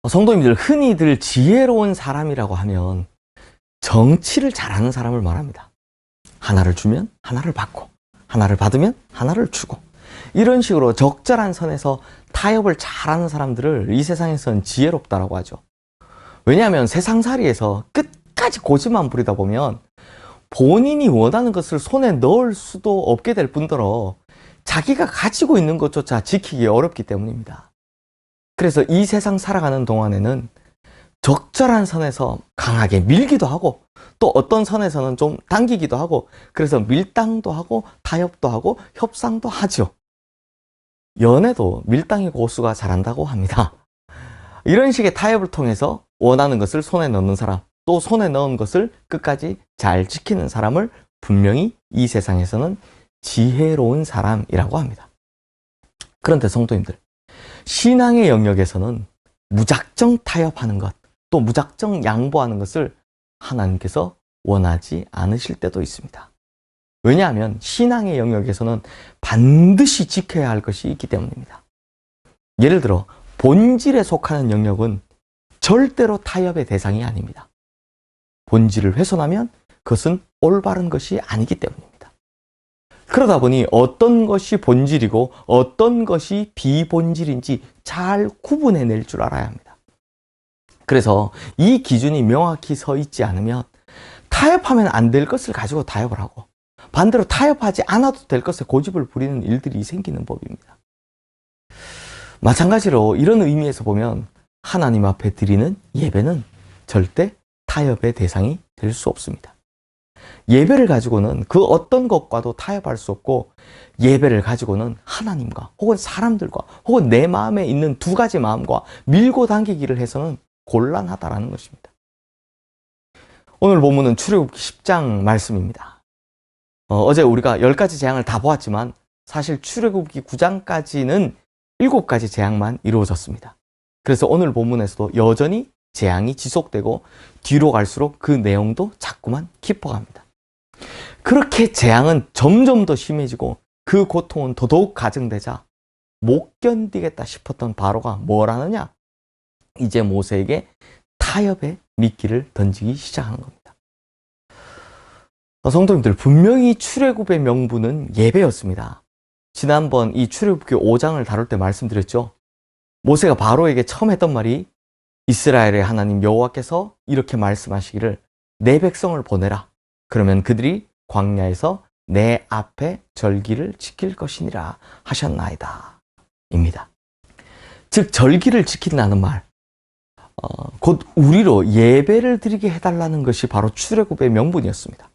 성도님들, 흔히들 지혜로운 사람이라고 하면 정치를 잘하는 사람을 말합니다. 하나를 주면 하나를 받고, 하나를 받으면 하나를 주고, 이런 식으로 적절한 선에서 타협을 잘하는 사람들을 이 세상에서는 지혜롭다라고 하죠. 왜냐하면 세상살이에서 끝까지 고집만 부리다 보면 본인이 원하는 것을 손에 넣을 수도 없게 될 뿐더러 자기가 가지고 있는 것조차 지키기 어렵기 때문입니다. 그래서 이 세상 살아가는 동안에는 적절한 선에서 강하게 밀기도 하고, 또 어떤 선에서는 좀 당기기도 하고, 그래서 밀당도 하고 타협도 하고 협상도 하죠. 연애도 밀당이 고수가 잘한다고 합니다. 이런 식의 타협을 통해서 원하는 것을 손에 넣는 사람, 또 손에 넣은 것을 끝까지 잘 지키는 사람을 분명히 이 세상에서는 지혜로운 사람이라고 합니다. 그런데 성도님들, 신앙의 영역에서는 무작정 타협하는 것, 또 무작정 양보하는 것을 하나님께서 원하지 않으실 때도 있습니다. 왜냐하면 신앙의 영역에서는 반드시 지켜야 할 것이 있기 때문입니다. 예를 들어 본질에 속하는 영역은 절대로 타협의 대상이 아닙니다. 본질을 훼손하면 그것은 올바른 것이 아니기 때문입니다. 그러다 보니 어떤 것이 본질이고 어떤 것이 비본질인지 잘 구분해낼 줄 알아야 합니다. 그래서 이 기준이 명확히 서 있지 않으면 타협하면 안 될 것을 가지고 타협을 하고, 반대로 타협하지 않아도 될 것에 고집을 부리는 일들이 생기는 법입니다. 마찬가지로 이런 의미에서 보면 하나님 앞에 드리는 예배는 절대 타협의 대상이 될 수 없습니다. 예배를 가지고는 그 어떤 것과도 타협할 수 없고, 예배를 가지고는 하나님과 혹은 사람들과 혹은 내 마음에 있는 두 가지 마음과 밀고 당기기를 해서는 곤란하다라는 것입니다. 오늘 본문은 출애굽기 10장 말씀입니다. 어제 우리가 10가지 재앙을 다 보았지만 사실 출애굽기 9장까지는 7가지 재앙만 이루어졌습니다. 그래서 오늘 본문에서도 여전히 재앙이 지속되고 뒤로 갈수록 그 내용도 자꾸만 깊어갑니다. 그렇게 재앙은 점점 더 심해지고 그 고통은 더더욱 가중되자 못 견디겠다 싶었던 바로가 뭘 하느냐? 이제 모세에게 타협의 미끼를 던지기 시작하는 겁니다. 성도님들, 분명히 출애굽의 명분은 예배였습니다. 지난번 이 출애굽기 5장을 다룰 때 말씀드렸죠. 모세가 바로에게 처음 했던 말이 이스라엘의 하나님 여호와께서 이렇게 말씀하시기를 내 백성을 보내라. 그러면 그들이 광야에서 내 앞에 절기를 지킬 것이니라 하셨나이다. 입니다. 즉 절기를 지킨다는 말, 곧 우리로 예배를 드리게 해달라는 것이 바로 출애굽의 명분이었습니다.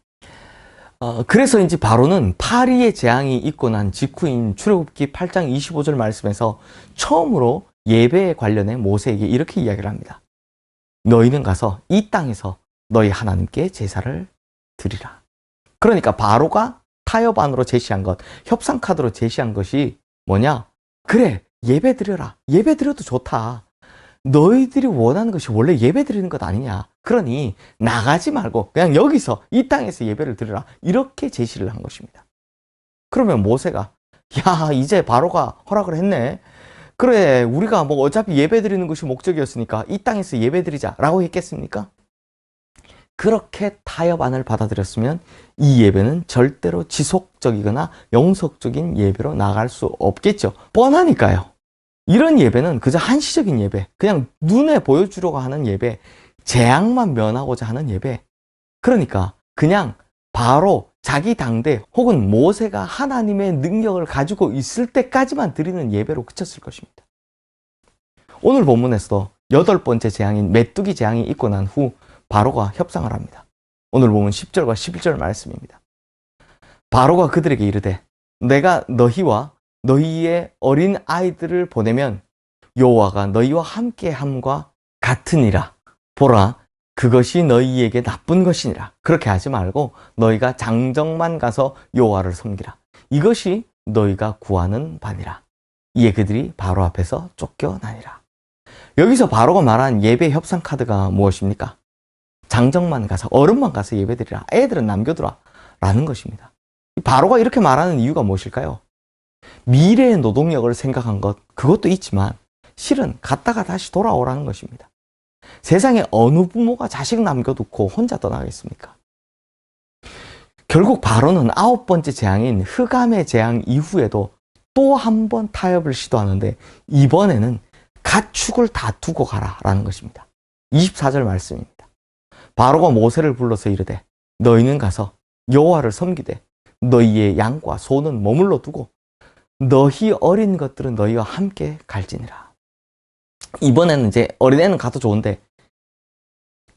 그래서인지 바로는 파리의 재앙이 있고 난 직후인 출애굽기 8장 25절 말씀에서 처음으로 예배에 관련해 모세에게 이렇게 이야기를 합니다. 너희는 가서 이 땅에서 너희 하나님께 제사를 드리라. 그러니까 바로가 타협안으로 제시한 것, 협상 카드로 제시한 것이 뭐냐? 그래, 예배 드려라. 예배 드려도 좋다. 너희들이 원하는 것이 원래 예배 드리는 것 아니냐. 그러니 나가지 말고 그냥 여기서 이 땅에서 예배를 드리라. 이렇게 제시를 한 것입니다. 그러면 모세가 야, 이제 바로가 허락을 했네. 그래, 우리가 뭐 어차피 예배 드리는 것이 목적이었으니까 이 땅에서 예배 드리자라고 했겠습니까? 그렇게 타협안을 받아들였으면 이 예배는 절대로 지속적이거나 영속적인 예배로 나갈 수 없겠죠. 뻔하니까요. 이런 예배는 그저 한시적인 예배, 그냥 눈에 보여주려고 하는 예배, 재앙만 면하고자 하는 예배. 그러니까 그냥 바로 자기 당대 혹은 모세가 하나님의 능력을 가지고 있을 때까지만 드리는 예배로 그쳤을 것입니다. 오늘 본문에서도 8번째 재앙인 메뚜기 재앙이 있고 난 후 바로가 협상을 합니다. 오늘 보면 10절과 11절 말씀입니다. 바로가 그들에게 이르되 내가 너희와 너희의 어린 아이들을 보내면 여호와가 너희와 함께함과 같으니라. 보라, 그것이 너희에게 나쁜 것이니라. 그렇게 하지 말고 너희가 장정만 가서 여호와를 섬기라. 이것이 너희가 구하는 바니라. 이에 그들이 바로 앞에서 쫓겨나니라. 여기서 바로가 말한 예배 협상 카드가 무엇입니까? 장정만 가서, 어른만 가서 예배드리라. 애들은 남겨두라. 라는 것입니다. 바로가 이렇게 말하는 이유가 무엇일까요? 미래의 노동력을 생각한 것, 그것도 있지만 실은 갔다가 다시 돌아오라는 것입니다. 세상에 어느 부모가 자식 남겨두고 혼자 떠나겠습니까? 결국 바로는 9번째 재앙인 흑암의 재앙 이후에도 또 한 번 타협을 시도하는데 이번에는 가축을 다 두고 가라라는 것입니다. 24절 말씀입니다. 바로가 모세를 불러서 이르되 너희는 가서 여호와를 섬기되 너희의 양과 소는 머물러 두고 너희 어린 것들은 너희와 함께 갈지니라. 이번에는 이제 어린애는 가도 좋은데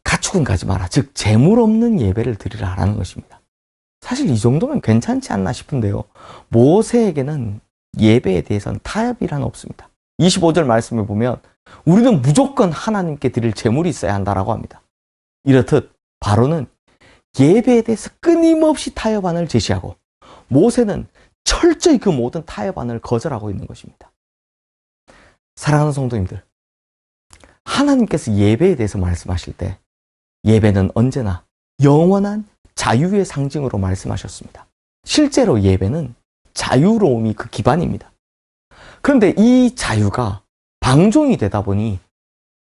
가축은 가지 마라. 즉 재물 없는 예배를 드리라라는 것입니다. 사실 이 정도면 괜찮지 않나 싶은데요. 모세에게는 예배에 대해서는 타협이란 없습니다. 25절 말씀을 보면 우리는 무조건 하나님께 드릴 재물이 있어야 한다라고 합니다. 이렇듯 바로는 예배에 대해서 끊임없이 타협안을 제시하고 모세는 철저히 그 모든 타협안을 거절하고 있는 것입니다. 사랑하는 성도님들, 하나님께서 예배에 대해서 말씀하실 때 예배는 언제나 영원한 자유의 상징으로 말씀하셨습니다. 실제로 예배는 자유로움이 그 기반입니다. 그런데 이 자유가 방종이 되다 보니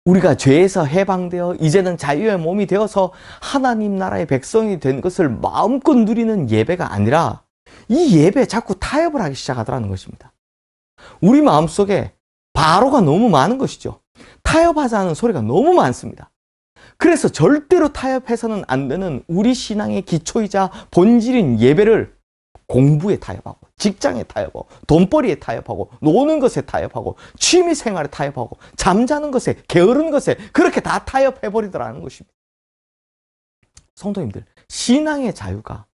우리가 죄에서 해방되어 이제는 자유의 몸이 되어서 하나님 나라의 백성이 된 것을 마음껏 누리는 예배가 아니라 이 예배에 자꾸 타협을 하기 시작하더라는 것입니다. 우리 마음속에 바로가 너무 많은 것이죠. 타협하자는 소리가 너무 많습니다. 그래서 절대로 타협해서는 안 되는 우리 신앙의 기초이자 본질인 예배를 공부에 타협하고 직장에 타협하고 돈벌이에 타협하고 노는 것에 타협하고 취미생활에 타협하고 잠자는 것에 게으른 것에 그렇게 다 타협해버리더라는 것입니다. 성도님들, 신앙의 자유가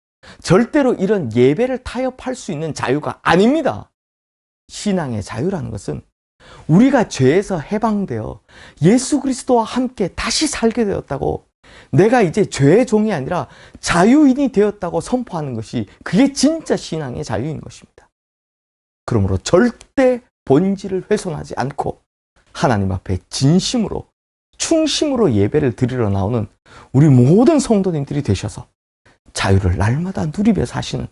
절대로 이런 예배를 타협할 수 있는 자유가 아닙니다. 신앙의 자유라는 것은 우리가 죄에서 해방되어 예수 그리스도와 함께 다시 살게 되었다고, 내가 이제 죄의 종이 아니라 자유인이 되었다고 선포하는 것이 그게 진짜 신앙의 자유인 것입니다. 그러므로 절대 본질을 훼손하지 않고 하나님 앞에 진심으로 충심으로 예배를 드리러 나오는 우리 모든 성도님들이 되셔서 자유를 날마다 누리며 사시는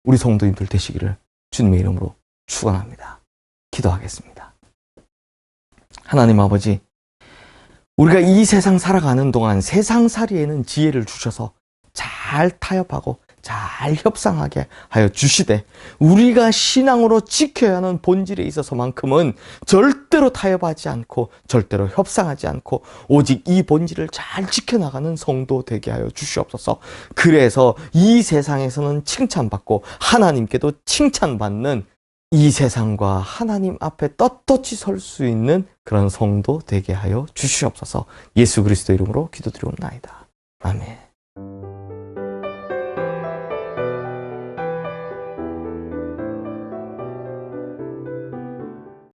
우리 성도님들 되시기를 주님의 이름으로 축원합니다. 기도하겠습니다. 하나님 아버지, 우리가 이 세상 살아가는 동안 세상살이에는 지혜를 주셔서 잘 타협하고 잘 협상하게 하여 주시되 우리가 신앙으로 지켜야 하는 본질에 있어서만큼은 절대로 타협하지 않고 절대로 협상하지 않고 오직 이 본질을 잘 지켜나가는 성도 되게 하여 주시옵소서. 그래서 이 세상에서는 칭찬받고 하나님께도 칭찬받는 이 세상과 하나님 앞에 떳떳이 설 수 있는 그런 성도 되게 하여 주시옵소서. 예수 그리스도 이름으로 기도드리옵나이다. 아멘.